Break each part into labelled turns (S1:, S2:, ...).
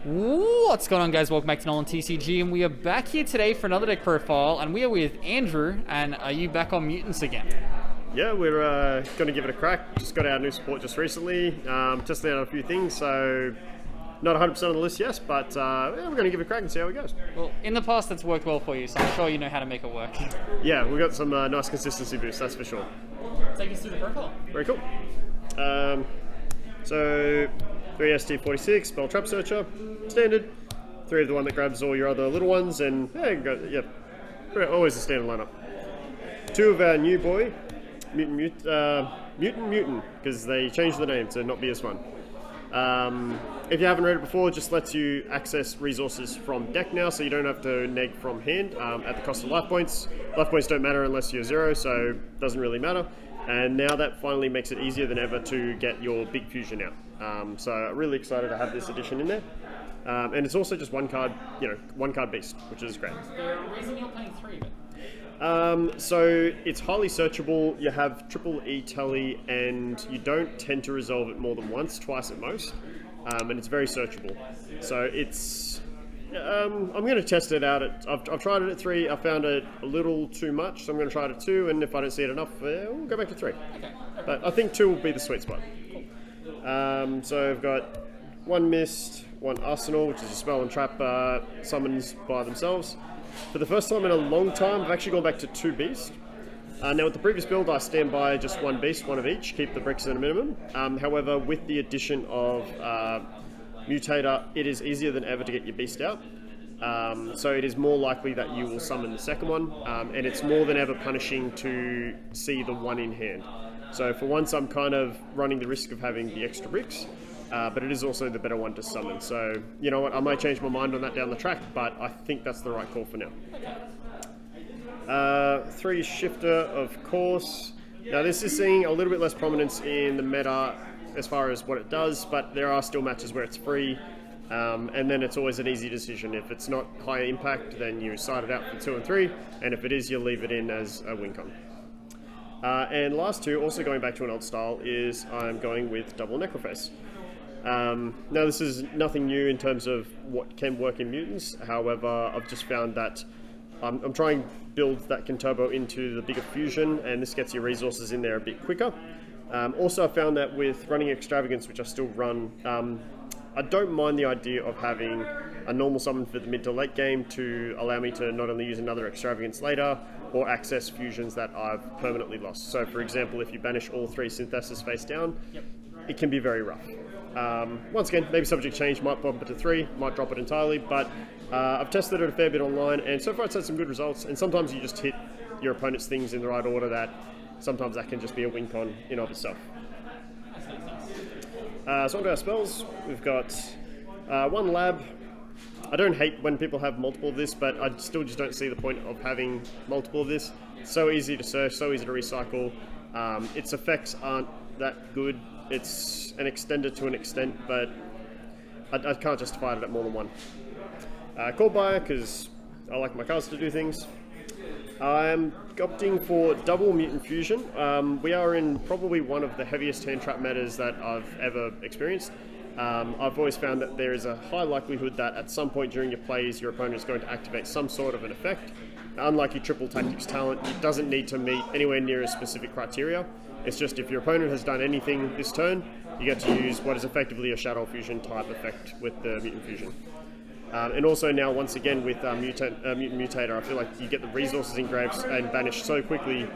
S1: What's going on, guys? Welcome back to NolanTCG, and we are back here today for another deck profile, and we are with Andrew. And are you back on Mutants again?
S2: Yeah, we're going to give it a crack. Just got our new support just recently. Testing out a few things, so not 100% on the list yet, but yeah, we're going to give it a crack and see how it goes.
S1: Well, in the past, it's worked well for you, so I'm sure you know how to make it work.
S2: Yeah, we've got some nice consistency boosts, that's for sure.
S1: Take us through the profile.
S2: Very cool. So 3 ST46, Spell Trap Searcher, standard. 3 of the one that grabs all your other little ones, and yeah, always a standard lineup. 2 of our new boy, Myutant, because they changed the name to not be as fun. If you haven't read it before, it just lets you access resources from deck now, so you don't have to neg from hand at the cost of life points. Life points don't matter unless you're 0, so it doesn't really matter. And now that finally makes it easier than ever to get your big fusion out. So I'm really excited to have this addition in there. And it's also just one card beast, which is great.
S1: The reason you're playing 3 of it?
S2: So it's highly searchable. You have triple E tally, and you don't tend to resolve it more than once, twice at most. And it's very searchable. So it's I'm going to test it out. I've tried it at 3. I found it a little too much, so I'm going to try it at 2. And if I don't see it enough, we'll go back to 3.
S1: Okay.
S2: But I think 2 will be the sweet spot.
S1: Cool.
S2: So I've got 1 Mist, 1 Arsenal, which is a spell and trap summons by themselves. For the first time in a long time, I've actually gone back to 2 Beasts. Now with the previous build, I stand by just 1 Beast, 1 of each, keep the bricks at a minimum. However, with the addition of Mutator, it is easier than ever to get your Beast out. So it is more likely that you will summon the second one, and it's more than ever punishing to see the 1 in hand. So for once, I'm kind of running the risk of having the extra bricks. But it is also the better one to summon. So, you know what, I might change my mind on that down the track, but I think that's the right call for now. 3 Shifter, of course. Now this is seeing a little bit less prominence in the meta as far as what it does, but there are still matches where it's free. And then it's always an easy decision. If it's not high impact, then you side it out for 2 and 3, and if it is, you leave it in as a win con. And last 2, also going back to an old style, is I'm going with double Necroface. Now this is nothing new in terms of what can work in Mutants, however I've just found that I'm trying to build that can turbo into the bigger fusion, and this gets your resources in there a bit quicker. Also I found that with running Extravagance, which I still run, I don't mind the idea of having a normal summon for the mid to late game to allow me to not only use another Extravagance later, or access fusions that I've permanently lost. So for example, if you banish all 3 Synthesis face down, it can be very rough. Once again, maybe subject change, might bump it to 3, might drop it entirely, but I've tested it a fair bit online, and so far it's had some good results, and sometimes you just hit your opponent's things in the right order that sometimes that can just be a win con in of itself. So onto our spells, we've got 1 Lab. I don't hate when people have multiple of this, but I still just don't see the point of having multiple of this. It's so easy to search, so easy to recycle. Its effects aren't that good. It's an extender to an extent, but I can't justify it at more than 1. Call Buyer, because I like my cards to do things. I'm opting for double Mutant Fusion. We are in probably one of the heaviest hand trap metas that I've ever experienced. I've always found that there is a high likelihood that at some point during your plays, your opponent is going to activate some sort of an effect. Unlike your triple tactics talent, it doesn't need to meet anywhere near a specific criteria. It's just if your opponent has done anything this turn, you get to use what is effectively a Shadow Fusion type effect with the Mutant Fusion. And also now, once again, with Mutant Mutator, I feel like you get the resources in Graves and banish so quickly,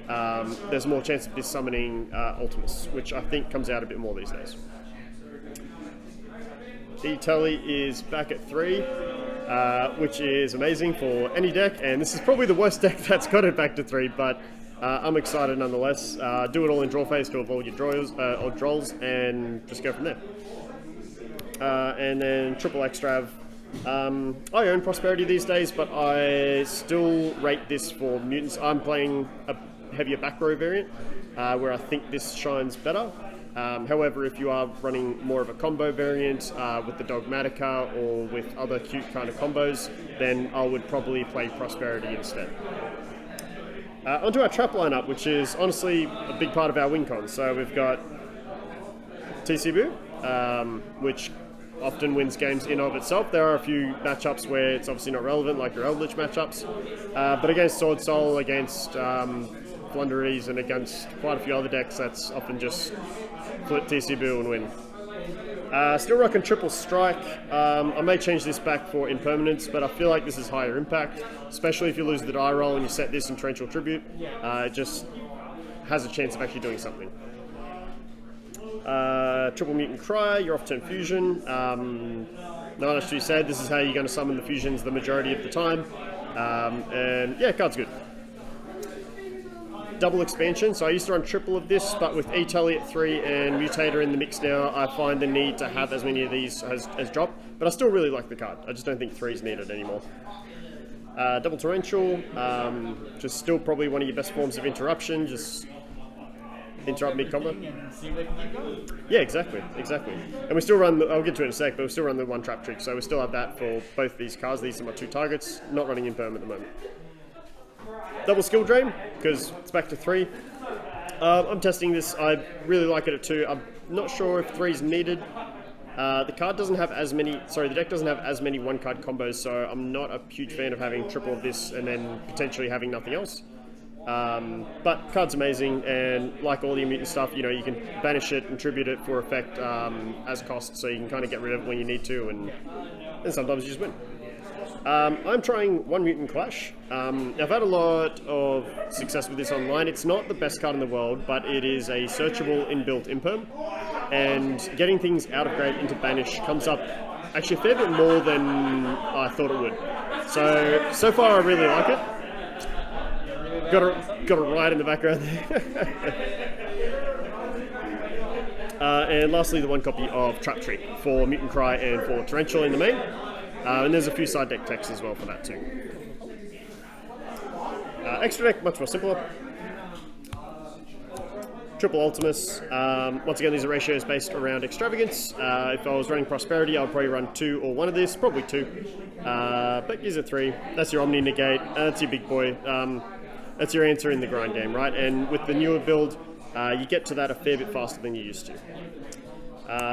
S2: there's more chance of this summoning Ultimus, which I think comes out a bit more these days. E-Tally is back at 3, which is amazing for any deck, and this is probably the worst deck that's got it back to 3, but I'm excited nonetheless. Do it all in draw phase to avoid your draws, and just go from there. And then triple Extrav. I own Prosperity these days, but I still rate this for Mutants. I'm playing a heavier back row variant, where I think this shines better. However, if you are running more of a combo variant with the Dogmatica or with other cute kind of combos, then I would probably play Prosperity instead. Onto our trap lineup, which is honestly a big part of our win con. So we've got TCB, which often wins games in of itself. There are a few matchups where it's obviously not relevant, like your Eldritch matchups. But against Sword Soul, against Flunderies, and against quite a few other decks, that's often just flip TCB and win. Still rocking Triple Strike. I may change this back for Impermanence, but I feel like this is higher impact, especially if you lose the die roll and you set this in Torrential Tribute. It just has a chance of actually doing something. Triple Mutant Cry, you're off turn Fusion. NolanTCG said this is how you're going to summon the fusions the majority of the time. And yeah, card's good. Double expansion, so I used to run triple of this, but with E-Tally at 3 and Mutator in the mix now, I find the need to have as many of these as drop, but I still really like the card. I just don't think 3 is needed anymore. Double Torrential, just still probably one of your best forms of interruption, just interrupt mid-combo. Yeah, exactly. And we still run, I'll get to it in a sec, but we still run the one trap trick, so we still have that for both these cards. These are my 2 targets, not running Imperm at the moment. Double Skill Drain, because it's back to 3. I'm testing this. I really like it at 2. I'm not sure if 3 is needed. The card doesn't have as many. Sorry, the deck doesn't have as many 1-card combos, so I'm not a huge fan of having triple of this and then potentially having nothing else. But card's amazing, and like all the mutant stuff, you know, you can banish it and tribute it for effect as cost, so you can kind of get rid of it when you need to, and sometimes you just win. I'm trying One Mutant Clash. I've had a lot of success with this online. It's not the best card in the world, but it is a searchable inbuilt Imperm, and getting things out of grade into banish comes up actually a fair bit more than I thought it would. So far I really like it. Got a riot in the background there. And lastly, the 1 copy of Trap Trick for Mutant Cry and for Torrential in the main. And there's a few side deck texts as well for that too. Extra deck, much more simpler. Triple Ultimus. Once again, these are ratios based around extravagance. If I was running Prosperity, I would probably run 2 or 1 of this, probably 2. But use a 3. That's your Omni Negate. That's your big boy. That's your answer in the grind game, right? And with the newer build, you get to that a fair bit faster than you used to.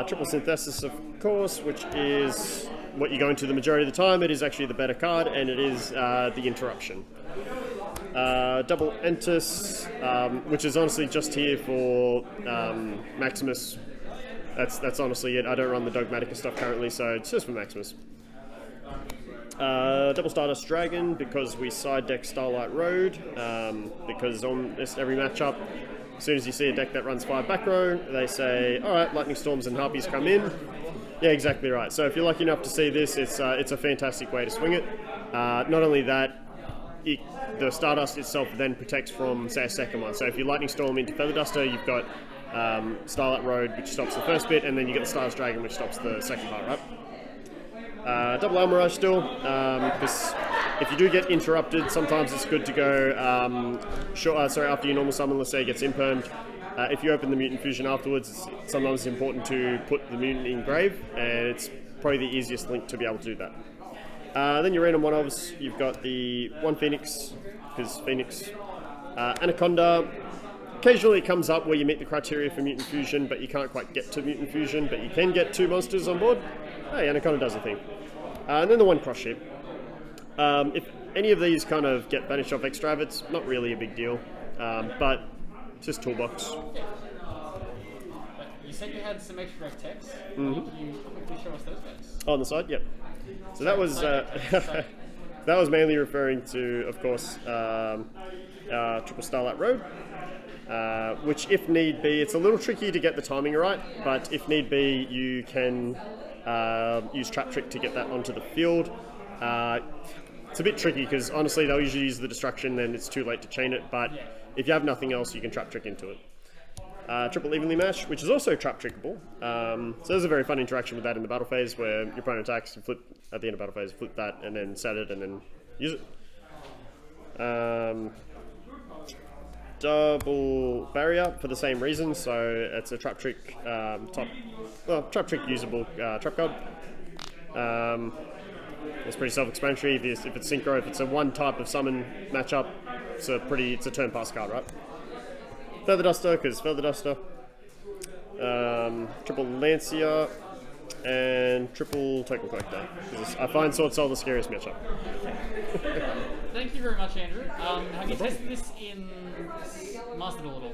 S2: Triple Synthesis, of course, which is what you go into the majority of the time. It is actually the better card, and it is the interruption. Double Entus, which is honestly just here for Maximus. That's honestly it. I don't run the Dogmatica stuff currently, so it's just for Maximus. Double Stardust Dragon, because we side deck Starlight Road, because on this every matchup, as soon as you see a deck that runs 5 back row, they say, alright, Lightning Storms and Harpies come in. Yeah, exactly right. So if you're lucky enough to see this, it's a fantastic way to swing it. Not only that, the Stardust itself then protects from, say, a second one. So if you Lightning Storm into Feather Duster, you've got Starlight Road, which stops the first bit, and then you get the Stardust Dragon, which stops the second part, right? Double Almirage still, because if you do get interrupted, sometimes it's good to go after your normal summon, let's say it gets impermed. If you open the Mutant Fusion afterwards, sometimes it's important to put the Mutant in grave, and it's probably the easiest link to be able to do that. Then your random one-ofs, you've got the 1 Phoenix, because Phoenix, Anaconda. Occasionally it comes up where you meet the criteria for Mutant Fusion, but you can't quite get to Mutant Fusion, but you can get 2 monsters on board. Hey, Anaconda does a thing. And then the 1 Crush Ship. If any of these kind of get banished off Extrav, it's not really a big deal, but it's just toolbox.
S1: You said you had some extra text. Can you quickly show us those guys?
S2: On the side, yep. So that was that was mainly referring to, of course, Triple Starlight Road, which, if need be, it's a little tricky to get the timing right, but if need be, you can use Trap Trick to get that onto the field. It's a bit tricky because honestly they'll usually use the Destruction and it's too late to chain it, but if you have nothing else you can Trap Trick into it. Triple Evenly Mash, which is also Trap Trickable. So there's a very fun interaction with that in the battle phase where your opponent attacks, you flip at the end of battle phase, flip that and then set it and then use it. Double Barrier for the same reason, so it's a Trap Trick Trap Trick usable trap card. It's pretty self-explanatory. If it's synchro, if it's a 1 type of summon matchup, it's a turn pass card, right? Feather Duster, because Feather Duster. Triple Lancia, and triple Token Collector. Because I find Sword Soul the scariest matchup.
S1: Thank you very much, Andrew. Have you tested this in Master Duel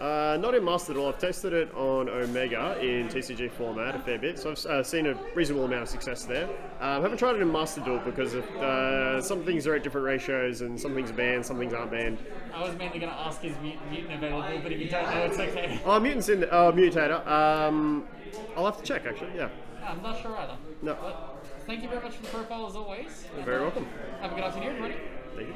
S1: at all?
S2: Not in Master Duel. I've tested it on Omega in TCG format a fair bit, so I've seen a reasonable amount of success there. I haven't tried it in Master Duel because of, some things are at different ratios and some things are banned, some things aren't banned.
S1: I was mainly going to ask, is Mutant available, but if you don't know, it's okay.
S2: Oh, Mutant's in Mutator. I'll have to check, actually, yeah.
S1: I'm not sure either.
S2: No.
S1: But thank you very much for the profile as always.
S2: You're very welcome.
S1: Have a good afternoon, everybody.
S2: Thank you.